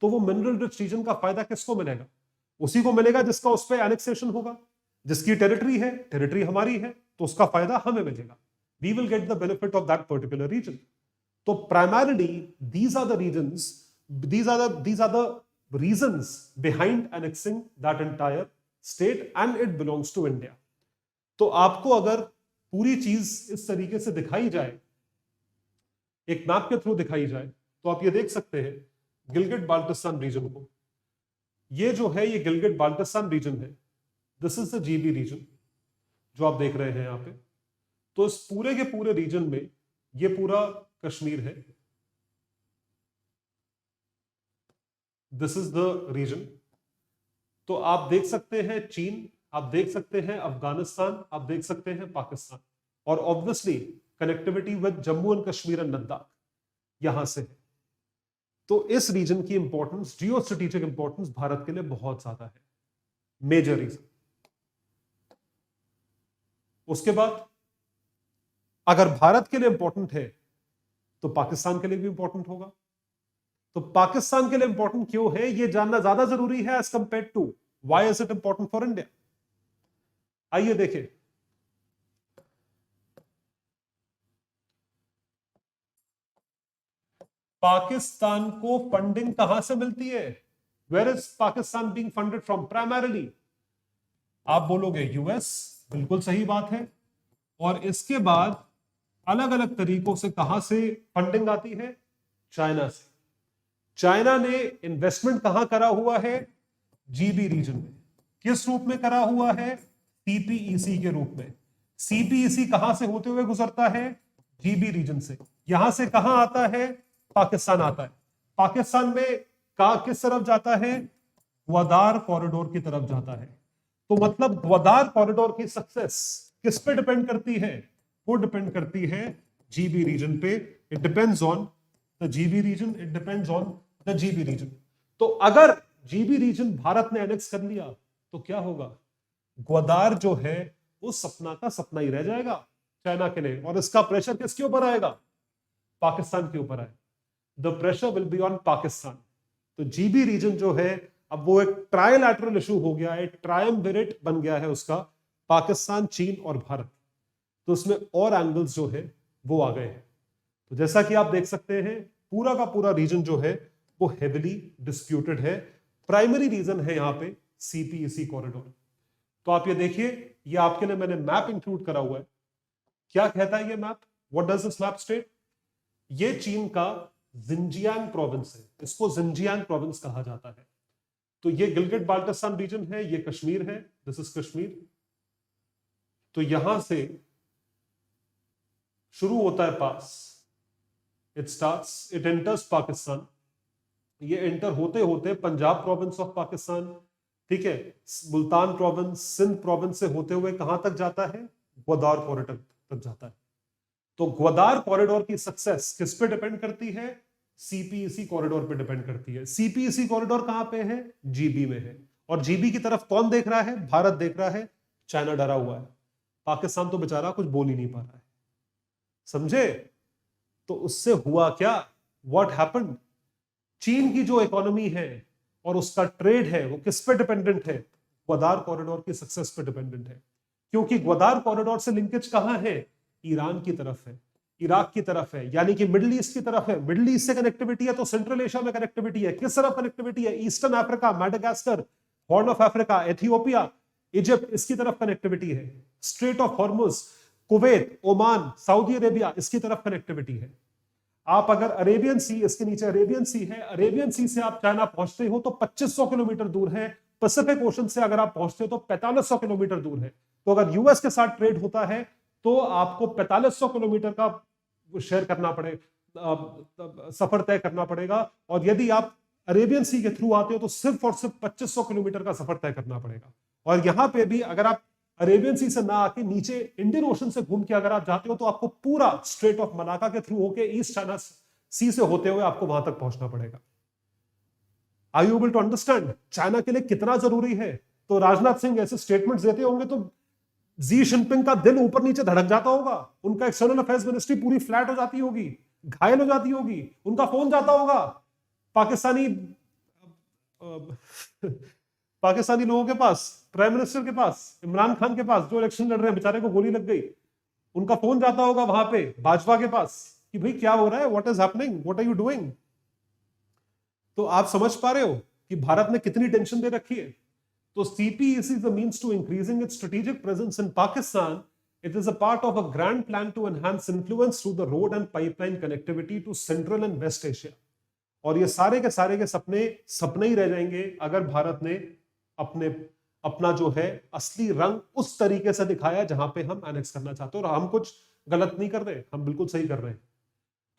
तो वो मिनरल रिच रीजन का फायदा किसको मिलेगा? उसी को मिलेगा जिसका उस पर एनेक्सेशन होगा. जिसकी टेरिटरी है, टेरिटरी हमारी है, तो उसका फायदा हमें मिलेगा. We will get the benefit of that particular region. तो primarily these are the regions, these are the reasons behind annexing that entire state and it belongs to India. तो आपको अगर पूरी चीज इस तरीके से दिखाई जाए, एक मैप के थ्रू दिखाई जाए, तो आप ये देख सकते हैं गिलगिट बाल्टिस्तान रीजन को. ये जो है ये गिलगिट बाल्टिस्तान रीजन है. This is the GB region जो आप देख रहे हैं यहां पे. तो इस पूरे के पूरे रीजन में ये पूरा कश्मीर है. This is the region. तो आप देख सकते हैं चीन, आप देख सकते हैं अफगानिस्तान, आप देख सकते हैं पाकिस्तान, और obviously connectivity with Jammu and Kashmir and Ladakh यहां से है. तो इस रीजन की importance, geo strategic importance Bharat के लिए बहुत ज्यादा है. Major region. उसके बाद अगर भारत के लिए इंपॉर्टेंट है तो पाकिस्तान के लिए भी इंपॉर्टेंट होगा. तो पाकिस्तान के लिए इंपॉर्टेंट क्यों है यह जानना ज्यादा जरूरी है as compare to why is it important for India. आइए देखें. पाकिस्तान को फंडिंग कहां से मिलती है? Where is Pakistan being funded from? Primarily आप बोलोगे यूएस, बिल्कुल सही बात है. और इसके बाद अलग अलग तरीकों से कहां से फंडिंग आती है? चाइना से. चाइना ने इन्वेस्टमेंट कहां करा हुआ है? जीबी रीजन में. किस रूप में करा हुआ है? सीपीईसी के रूप में. सीपीईसी कहां से होते हुए गुजरता है? जीबी रीजन से. यहां से कहां आता है? पाकिस्तान आता है. पाकिस्तान में किस तरफ जाता है? ग्वादार कॉरिडोर की तरफ जाता है. तो मतलब ग्वादार कॉरिडोर की सक्सेस किस पे डिपेंड करती है? वो डिपेंड करती है जीबी रीजन पे. It depends on the GB region, it depends on the GB region. तो अगर जीबी रीजन भारत ने एनेक्स कर लिया तो क्या होगा? ग्वादार जो है वो सपना का सपना ही रह जाएगा चाइना के लिए. और इसका प्रेशर किसके ऊपर आएगा? पाकिस्तान के ऊपर आएगा. The pressure will be on Pakistan. तो जीबी रीजन जो है अब वो एक ट्राइलैटरल इशू हो गया है, ट्रायम्विरेट बन गया है उसका, पाकिस्तान, चीन और भारत. तो उसमें और एंगल्स जो है वो आ गए हैं. तो जैसा कि आप देख सकते हैं पूरा का पूरा रीजन जो है वो हेविली डिस्प्यूटेड है. प्राइमरी रीजन है यहां पे सीपीईसी कॉरिडोर. तो आप ये देखिए, ये आपके लिए मैंने मैप इंक्लूड करा हुआ है. क्या कहता है ये map? What does this map state? ये चीन का जिंजियांग प्रोविंस है, इसको जिंजियांग प्रोविंस कहा जाता है. तो ये गिलगिट बाल्टिस्तान रीजन है, ये कश्मीर है, दिस इज कश्मीर. तो यहां से शुरू होता है पास, it starts, it enters Pakistan. ये एंटर होते होते पंजाब प्रोविंस ऑफ पाकिस्तान, ठीक है, मुल्तान प्रोविंस, सिंध प्रोविंस से होते हुए कहां तक जाता है? ग्वादार कॉरिडोर तक जाता है. तो ग्वादार कॉरिडोर की सक्सेस किस पे डिपेंड करती है? सीपीईसी कॉरिडोर पे डिपेंड करती है। सीपीईसी कॉरिडोर कहां पे है? जीबी में है। और जीबी की तरफ कौन देख रहा है? भारत देख रहा है, चाइना डरा हुआ है, पाकिस्तान तो बेचारा कुछ बोल ही नहीं पा रहा है। समझे? तो उससे हुआ क्या? What happened? चीन की जो इकोनॉमी है और उसका ट्रेड है वो किस पे डिपेंडेंट है? ग्वादार कॉरिडोर की सक्सेस पे डिपेंडेंट है। क्योंकि ग्वादार कॉरिडोर से लिंकेज कहां है? ईरान की तरफ है, इराक की तरफ है, यानी कि मिडिल ईस्ट की तरफ है। मिडिल ईस्ट से कनेक्टिविटी है तो सेंट्रल एशिया में कनेक्टिविटी है। किस तरफ कनेक्टिविटी है? Eastern Africa, Madagascar, horn of Africa, Ethiopia, Egypt, इसकी तरफ कनेक्टिविटी है। Straight of Hormuz, Kuwait, Oman, Saudi Arabia, इसकी तरफ कनेक्टिविटी है। आप अगर अरेबियन सी, इसके नीचे अरेबियन सी है, अरेबियन सी से आप चाइना पहुंचते हो तो 2500 किलोमीटर दूर है। पैसिफिक ओशन से अगर आप पहुंचते हो तो 4500 किलोमीटर दूर है। तो अगर यूएस के साथ ट्रेड होता है तो आपको 4500 किलोमीटर का शेयर करना पड़ेगा, सफर तय करना पड़ेगा। और यदि आप अरेबियन सी के थ्रू आते हो तो सिर्फ और सिर्फ 2500 किलोमीटर का सफर तय करना पड़ेगा। और यहां पे भी अगर आप अरेबियन सी से ना आके नीचे इंडियन ओशन से घूम के अगर आप जाते हो तो आपको पूरा स्ट्रेट ऑफ मलाका के थ्रू होके ईस्ट चाइना सी से होते हुए आपको वहां तक पहुंचना पड़ेगा। Are you able to understand China के लिए कितना जरूरी है? तो राजनाथ सिंह ऐसे स्टेटमेंट्स देते होंगे तो जी जिनपिंग का दिल ऊपर नीचे धड़क जाता होगा, उनका एक्सटर्नल अफेयर्स मिनिस्ट्री पूरी फ्लैट हो जाती होगी, घायल हो जाती होगी, उनका फोन जाता होगा पाकिस्तानी लोगों के पास, प्राइम मिनिस्टर के पास, इमरान खान के पास जो इलेक्शन लड़ रहे हैं, बेचारे को गोली लग गई, उनका फोन जाता होगा वहां पे भाजपा के पास कि भाई क्या हो रहा है, what is happening, what are you doing. तो आप समझ पा रहे हो कि भारत ने कितनी टेंशन दे रखी है। तो CPEC is a means to increasing its strategic presence in Pakistan. It is a part of a grand plan to enhance influence through the road and pipeline connectivity to Central and West Asia. और ये सारे के सपने ही रह जाएंगे अगर भारत ने अपना जो है असली रंग उस तरीके से दिखाया जहां पे हम एनेक्स करना चाहते हैं। और हम कुछ गलत नहीं कर रहे, हम बिल्कुल सही कर रहे हैं।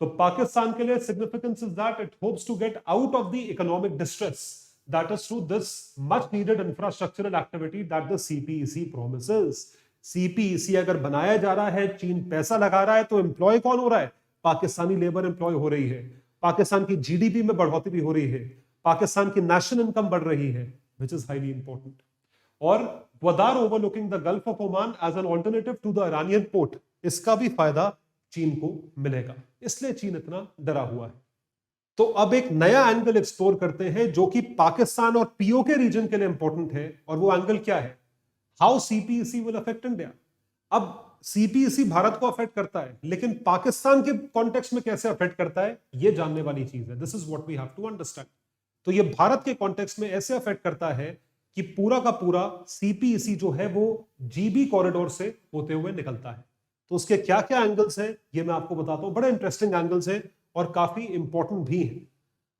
तो पाकिस्तान के लिए significance is that it hopes to get out of the economic distress that is through this much needed infrastructural activity that the CPEC promises. CPEC अगर बनाया जा रहा है, चीन पैसा लगा रहा है, तो एम्प्लॉय कौन हो रहा है? पाकिस्तानी लेबर एम्प्लॉय हो रही है, पाकिस्तान की जीडीपी में बढ़ोतरी हो रही है, पाकिस्तान की नेशनल इनकम बढ़ रही है, which is highly important. और Gwadar overlooking the Gulf of Oman as an alternative to the Iranian port, इसका भी फायदा चीन को मिलेगा, इसलिए चीन इतना डरा हुआ है। तो अब एक नया एंगल एक्सप्लोर करते हैं जो कि पाकिस्तान और पीओके रीजन के लिए इंपॉर्टेंट है। और वो एंगल क्या है? How CPEC will affect India. अब सीपीईसी भारत को अफेक्ट करता है, लेकिन पाकिस्तान के कॉन्टेक्स्ट में कैसे अफेक्ट करता है, ये जानने वाली चीज है। This is what we have to understand. तो ये भारत के कॉन्टेक्स्ट में ऐसे अफेक्ट करता है कि पूरा का पूरा सीपीईसी जो है वो जीबी कॉरिडोर से होते हुए निकलता है। तो उसके क्या क्या एंगल्स हैं ये मैं आपको बताता हूं। बड़े इंटरेस्टिंग एंगल्स हैं और काफी इंपॉर्टेंट भी है,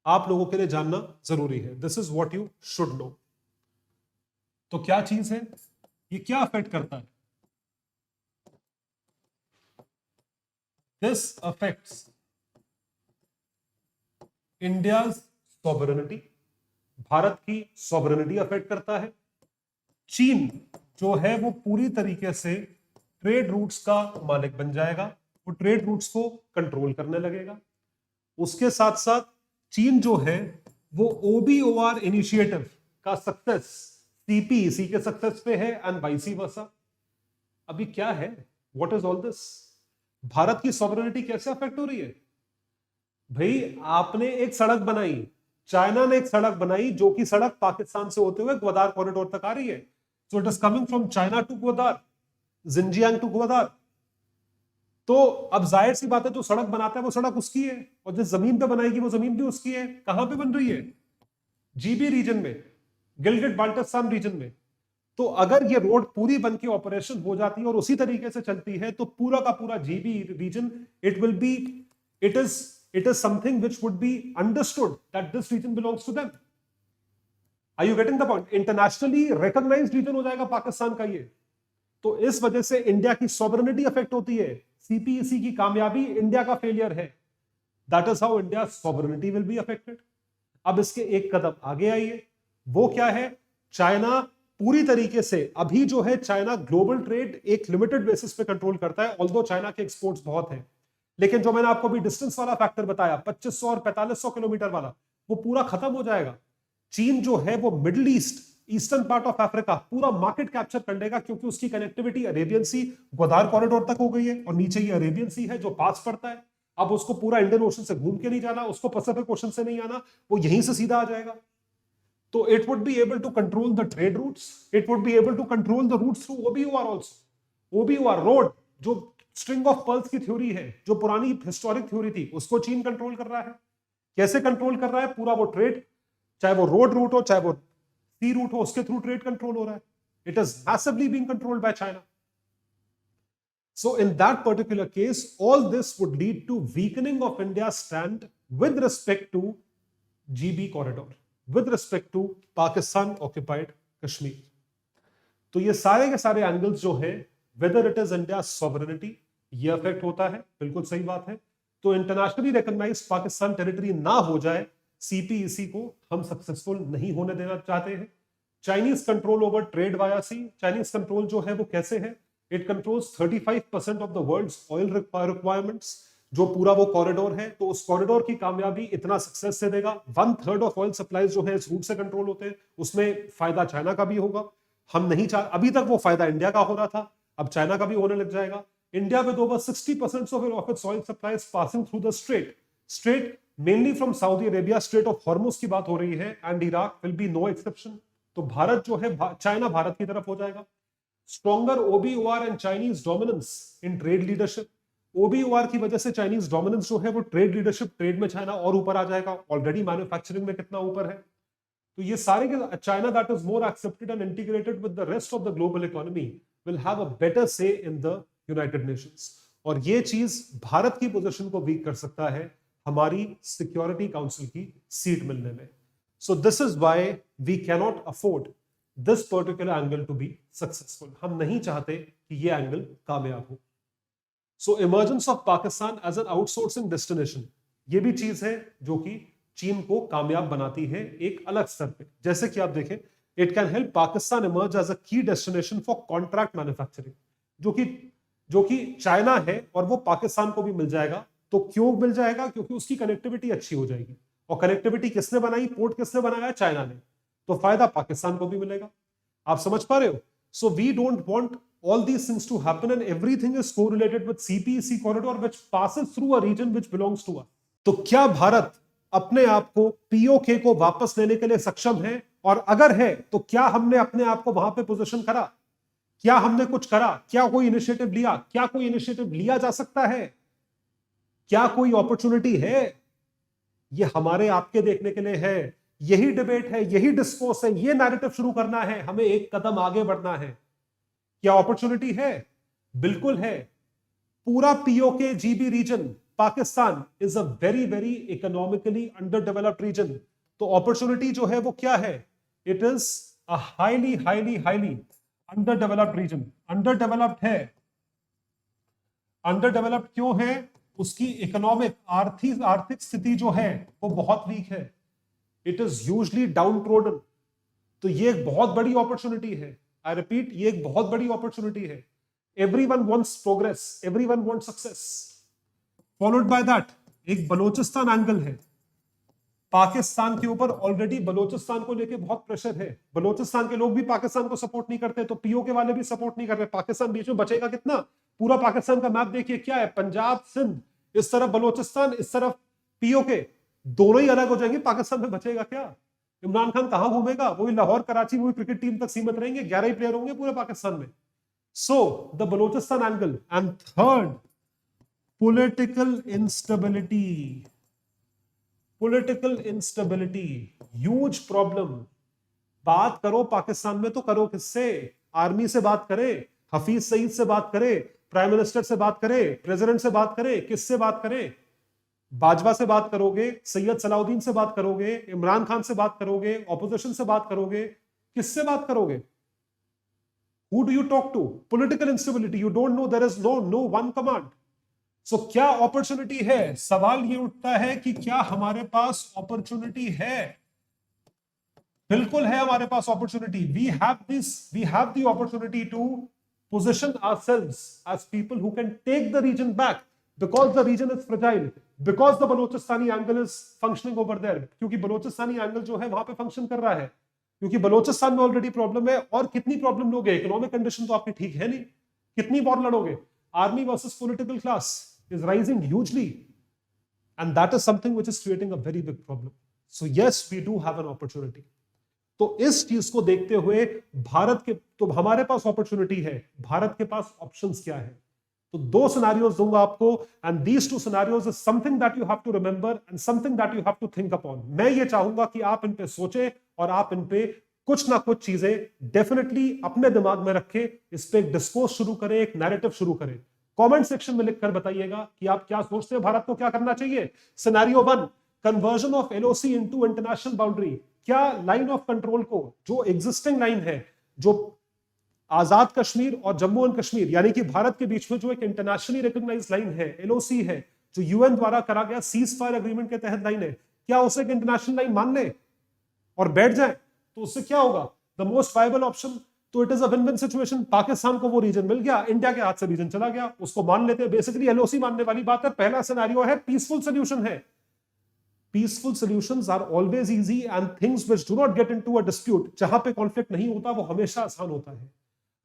आप लोगों के लिए जानना जरूरी है। This is what you should know. तो क्या चीज है ये, क्या अफेक्ट करता है? This affects India's sovereignty, Bharat की सॉवरेनिटी अफेक्ट करता है। चीन जो है वो पूरी तरीके से ट्रेड रूट्स का मालिक बन जाएगा, वो ट्रेड रूट्स को कंट्रोल करने लगेगा। उसके साथ साथ चीन जो है वो OBOR इनिशिएटिव का सक्सेस सीपीईसी के सक्सेस पे है एंड वाइस वर्सा। अभी क्या है, what is all this? Bharat की सॉवरेनिटी कैसे अफेक्ट हो रही है? भाई आपने एक सड़क बनाई, चाइना ने एक सड़क बनाई जो कि सड़क पाकिस्तान से होते हुए ग्वादार कॉरिडोर तक आ रही है। So it is coming from China to Gwadar, Xinjiang to Gwadar. तो अब जाहिर सी बात है जो सड़क बनाता है वो सड़क उसकी है, और जिस जमीन पे बनाएगी वो जमीन भी उसकी है। कहां पे बन रही है? जीबी रीजन में, गिलगिट बाल्टिस्तान रीजन में। तो अगर ये रोड पूरी बन के ऑपरेशन हो जाती है और उसी तरीके से चलती है तो पूरा का पूरा GB region it is something which would be understood that this region belongs to them. Are you getting the point? Internationally recognised region हो जाएगा पाकिस्तान का ये। तो इस वजह से इंडिया की सॉवरेनिटी अफेक्ट होती है। सीपीईसी की कामयाबी इंडिया का फेलियर है। That is how India sovereignty will be affected. अब इसके एक कदम आगे आइए, वो क्या है? चाइना पूरी तरीके से अभी जो है चाइना ग्लोबल ट्रेड एक लिमिटेड बेसिस पे कंट्रोल करता है, ऑल्दो चाइना के एक्सपोर्ट्स बहुत हैं, लेकिन जो मैंने आपको अभी डिस्टेंस वाला फैक्टर बताया 2500 और 4500 किलोमीटर वाला, वो पूरा खत्म हो जाएगा। चीन जो है वो middle east, eastern part of Africa पूरा मार्केट कैप्चर कर लेगा, क्योंकि उसकी कनेक्टिविटी अरेबियन सी ग्वादार कॉरिडोर तक हो गई है, और नीचे ये अरेबियन सी है जो पास पड़ता है। अब उसको पूरा इंडियन ओशन से घूम के नहीं जाना, उसको पैसिफिक ओशन से नहीं आना, वो यहीं से सीधा आ जाएगा। तो it would be able to control the trade routes, it would be able to control the routes through OBOR also. OBOR road, जो स्ट्रिंग ऑफ पर्ल्स की थ्योरी है, जो पुरानी हिस्टोरिक थ्योरी थी, उसको चीन कंट्रोल कर रहा है। कैसे कंट्रोल कर रहा है? पूरा वो ट्रेड, चाहे वो रोड रूट हो चाहे वो सी रूट हो, उसके थ्रू ट्रेड कंट्रोल हो रहा है। It is massively being controlled by China. So in that particular case, all this would lead to weakening of India's stand with respect to GB corridor, with respect to Pakistan occupied Kashmir. तो ये सारे के सारे angles जो है, whether it is India's sovereignty, ये affect होता है, बिल्कुल सही बात है। तो इंटरनेशनली रिकॉग्नाइज पाकिस्तान टेरिटरी ना हो जाए, सीपीईसी को हम सक्सेसफुल नहीं होने देना चाहते हैं। Chinese control over trade via sea, Chinese control जो है वो कैसे है? It controls 35% of the world's oil requirements, जो पूरा वो कॉरिडोर है। तो उस कॉरिडोर की कामयाबी इतना सक्सेस से देगा। 1/3 ऑफ ऑयल सप्लाईज जो है इस रूट से कंट्रोल होते हैं, उसमें फायदा चाइना का भी होगा। हम नहीं चाह, अभी तक वो फायदा इंडिया का हो रहा था, अब चाइना का भी होने लग जाएगा। India with over 60% of its oil supplies passing through the strait mainly from Saudi Arabia, strait of Hormuz की बात हो रही है, and Iraq will be no exception. तो भारत जो है, चाइना भारत की तरफ हो जाएगा। Stronger OBOR and Chinese dominance in trade leadership, OBOR की वजह से चाइनीज डोमिनेंस जो है वो ट्रेड लीडरशिप, ट्रेड में चाइना और ऊपर आ जाएगा। ऑलरेडी मैन्युफैक्चरिंग में कितना ऊपर है। तो ये सारे के China that is more accepted and integrated with the rest of the global economy will have a better से इन द यूनाइटेड नेशंस। और ये चीज भारत की पोजीशन को वीक कर सकता है हमारी सिक्योरिटी काउंसिल की सीट मिलने में। So this is why we cannot afford this particular angle to be successful. हम नहीं चाहते कि ये एंगल कामयाब हो। So emergence of Pakistan as an outsourcing destination, ये भी चीज है जो कि चीन को कामयाब बनाती है एक अलग स्तर पे। जैसे कि आप देखें, it can help Pakistan emerge as a key destination for contract manufacturing, जो कि चाइना है और वो पाकिस्तान को भी मिल जाएगा। तो क्यों मिल जाएगा? क्योंकि उसकी कनेक्टिविटी अच्छी हो जाएगी। और कनेक्टिविटी किसने बनाई? पोर्ट किसने बनाया? चाइना ने। तो फायदा पाकिस्तान को भी मिलेगा। आप समझ पा रहे हो? So we don't want all these things to happen, and everything is correlated with CPEC corridor which passes through a region which belongs to us. तो क्या भारत अपने आप को पीओके को वापस लेने के लिए सक्षम है? और अगर है तो क्या हमने अपने आप को वहां पे पोजीशन करा? क्या हमने कुछ करा? क्या कोई इनिशिएटिव लिया? क्या कोई इनिशिएटिव लिया जा सकता है? क्या कोई अपॉर्चुनिटी है? ये हमारे आपके देखने के लिए है। यही डिबेट है, यही डिस्कोर्स है, ये नैरेटिव शुरू करना है। हमें एक कदम आगे बढ़ना है। क्या अपॉर्चुनिटी है? बिल्कुल है। पूरा POK GB region, Pakistan is a very very economically under developed region. तो अपॉर्चुनिटी जो है वो क्या है? It is a highly highly highly under developed region. Under developed है। अंडर डेवलप्ड क्यों है? उसकी इकोनॉमिक आर्थिक स्थिति जो है वो बहुत वीक है। It is hugely down trodden. तो ये एक बहुत बड़ी अपॉर्चुनिटी है। I repeat, ये एक बहुत बड़ी अपॉर्चुनिटी है। Everyone wants progress, everyone wants success. Followed by that, एक बलोचिस्तान एंगल है। पाकिस्तान के ऊपर ऑलरेडी बलोचिस्तान को लेके बहुत प्रेशर है। बलोचिस्तान के लोग भी पाकिस्तान को सपोर्ट नहीं करते, तो पीओके वाले भी सपोर्ट नहीं कर रहे। पाकिस्तान बीच में बचेगा कितना? पूरा पाकिस्तान का मैप देखिए क्या है, पंजाब, सिंध, इस तरफ बलोचिस्तान, इस तरफ पीओके, दोनों ही अलग हो जाएंगे। पाकिस्तान में बचेगा क्या? इमरान खान कहां घूमेगा? वही लाहौर, कराची, वही क्रिकेट टीम तक सीमित रहेंगे। 11 ही प्लेयर होंगे पूरे पाकिस्तान में। So the Balochistan angle. And third, political instability. Political instability huge problem. बात करो पाकिस्तान में तो करो किससे? आर्मी से बात करे, हफीज सईद से बात करे, प्राइम मिनिस्टर से बात करे, प्रेसिडेंट से बात करे, किससे बात करे? बाजवा से बात करोगे, सैयद सलाउद्दीन से बात करोगे, इमरान खान से बात करोगे, ऑपोजिशन से बात करोगे, किससे बात करोगे? Who do you talk to? Political instability. You don't know. There is no one command. So क्या अपॉर्चुनिटी है? सवाल ये उठता है कि क्या हमारे पास अपॉर्चुनिटी है? बिल्कुल है हमारे पास opportunity. We have the opportunity to position ourselves as people who can take the region back because the region is fragile, because the Balochistan angle is functioning over there. क्योंकि बलोचिस्तानी एंगल जो है वहां पे फंक्शन कर रहा है, क्योंकि बलोचिस्तान में ऑलरेडी प्रॉब्लम है. और कितनी प्रॉब्लम लोगे, इकोनॉमिक कंडीशन तो आपकी ठीक है नहीं, कितनी वॉर लड़ोगे. Army versus political class is rising hugely and that is something which is creating a very big problem. So yes, we do have an opportunity. तो इस चीज को देखते हुए भारत के, तो हमारे पास अपॉर्चुनिटी है, भारत के पास ऑप्शंस क्या है. तो दो सिनेरियोज दूंगा आपको, and these two scenarios is something that you have to remember and something that you have to think upon. मैं ये चाहूंगा कि आप इन पे सोचें और आप इन पे कुछ ना कुछ चीजें डेफिनेटली अपने दिमाग में रखें, इस पे एक डिस्कोर्स शुरू करें, एक नैरेटिव शुरू करें. कमेंट सेक्शन में लिखकर बताइएगा कि आप क्या सोचते हैं, भारत को क्या करना चाहिए. Scenario 1, conversion of LOC into international boundary. क्या लाइन ऑफ कंट्रोल को, जो एग्जिस्टिंग लाइन है, जो आजाद कश्मीर और जम्मू एंड कश्मीर यानी कि भारत के बीच में जो एक इंटरनेशनली रिकॉग्नाइज्ड लाइन है, एलओसी है, जो यूएन द्वारा करा गया सीज फायर एग्रीमेंट के तहत लाइन है, क्या उसे एक इंटरनेशनल लाइन मान ले और बैठ जाए, तो उससे क्या होगा. द मोस्ट वायबल ऑप्शन, तो it is a win win situation. Pakistan को वो रीजन मिल गया, इंडिया के हाथ से रीजन चला गया, उसको मान लेते हैं. बेसिकली एलओसी मानने वाली बात है. पहला सिनेरियो है पीसफुल सोल्यूशन है. Peaceful solutions are always easy and things which do not get into a dispute, जहां पे कॉन्फ्लिक्ट नहीं होता वो हमेशा आसान होता है.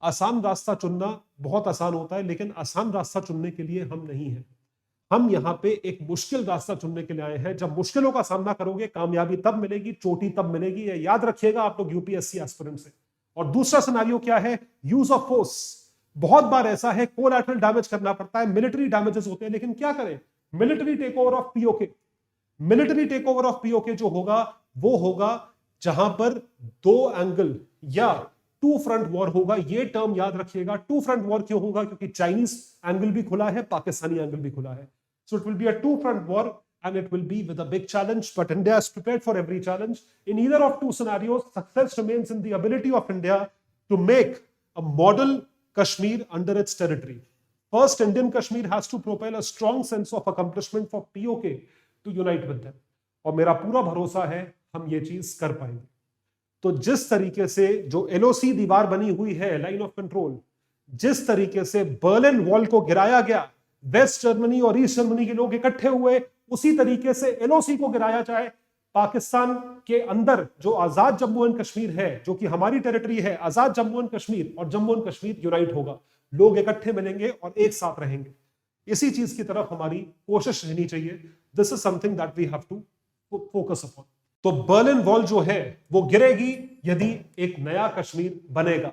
आसान रास्ता चुनना बहुत आसान होता है, लेकिन आसान रास्ता चुनने के लिए हम नहीं हैं. हम यहाँ पे एक मुश्किल रास्ता चुनने के लिए आए हैं. जब मुश्किलों का सामना करोगे कामयाबी तब मिलेगी, चोटी तब मिलेगी. ये याद रखिएगा आप लोग यूपीएससी एस्पिरेंट से. और दूसरा सिनेरियो क्या है, यूज ऑफ फोर्स. बहुत बार ऐसा है कोलैटरल डैमेज करना पड़ता है, मिलिट्री डैमेजेस होते हैं, लेकिन क्या करें, military take over of POK. Military take over of POK जो होगा वो होगा जहां पर दो एंगल या टू फ्रंट वॉर होगा. ये टर्म याद रखिएगा. टू फ्रंट वॉर क्यों होगा, क्योंकि चाइनीज एंगल भी खुला है, पाकिस्तानी एंगल भी खुला है. So it will be a two front war and it will be with a big challenge, but India is prepared for every challenge. In either of two scenarios, success remains in the ability of India to make a model Kashmir under its territory. First, Indian Kashmir has to propel a strong sense of accomplishment for POK to unite with them. और मेरा पूरा भरोसा है हम ये चीज कर पाएंगे. तो जिस तरीके से जो एलओसी दीवार बनी हुई है, लाइन ऑफ कंट्रोल, जिस तरीके से बर्लिन वॉल को गिराया गया, वेस्ट जर्मनी और ईस्ट जर्मनी के लोग इकट्ठे हुए, उसी तरीके से एलओसी को गिराया जाए. पाकिस्तान के अंदर जो आजाद जम्मू एंड कश्मीर है, जो कि हमारी टेरिटरी है, आजाद जम्मू एंड कश्मीर, और जम्मू एंड कश्मीर यूनाइट होगा. लोग इकट्ठे मिलेंगे और एक साथ रहेंगे. इसी चीज की तरफ हमारी कोशिश रहनी चाहिए. This is something that we have to focus upon. तो बर्लिन वॉल जो है वो गिरेगी यदि एक नया कश्मीर बनेगा,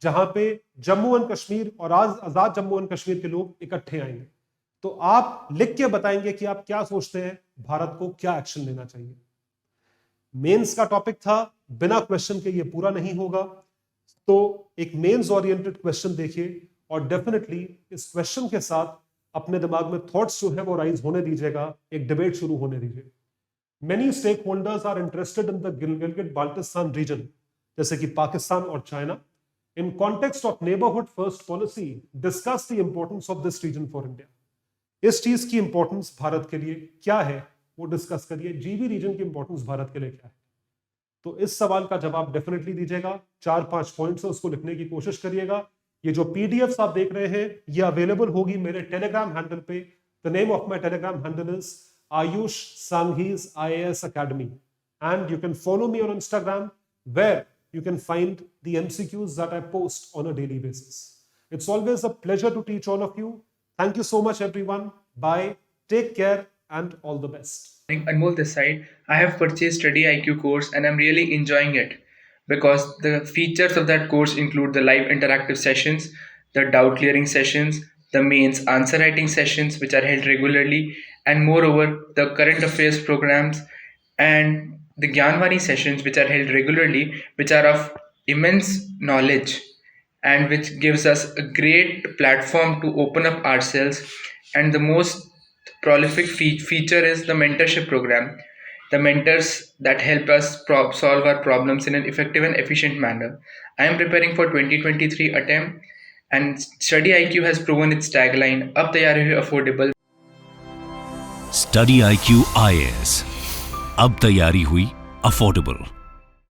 जहां पे जम्मू एंड कश्मीर और आजाद जम्मू एंड कश्मीर के लोग इकट्ठे आएंगे. तो आप लिख के बताएंगे कि आप क्या सोचते हैं, भारत को क्या एक्शन लेना चाहिए. मेंस का टॉपिक था, बिना क्वेश्चन के ये पूरा नहीं होगा. तो एक मेंस ओरिएंटेड क्वेश्चन देखिए और डेफिनेटली इस क्वेश्चन के साथ अपने दिमाग में थॉट्स जो है वो राइज होने दीजिएगा, एक डिबेट शुरू होने दीजिए. Many stake holders are interested in the Gilgit Baltistan region, जैसे कि पाकिस्तान और China. In context of neighbourhood first policy, discuss the importance of this region for India. इस चीज की इंपॉर्टेंस भारत के लिए क्या है वो डिस्कस करिए. जीबी रीजन की इंपॉर्टेंस भारत के लिए क्या है. तो इस सवाल का जवाब डेफिनेटली दीजिएगा. 4-5 पॉइंट्स है उसको लिखने की कोशिश करिएगा. ये जो पीडीएफ आप देख रहे हैं ये अवेलेबल होगी मेरे टेलीग्राम हैंडल पे. The name of my Telegram handle is Ayush Sanghi's IAS Academy, and you can follow me on Instagram where you can find the MCQs that I post on a daily basis. It's always a pleasure to teach all of you. Thank you so much everyone. Bye, take care and all the best. Anmol this side. I have purchased Study IQ course and I'm really enjoying it because the features of that course include the live interactive sessions, the doubt clearing sessions, the mains answer writing sessions which are held regularly, and moreover the current affairs programs and the Gyanwani sessions which are held regularly, which are of immense knowledge and which gives us a great platform to open up ourselves. And the most prolific feature is the mentorship program, the mentors that help us solve our problems in an effective and efficient manner. I am preparing for 2023 attempt and Study IQ has proven its tagline, "Ab taiyar hai affordable." Study IQ IAS, अब तैयारी हुई affordable.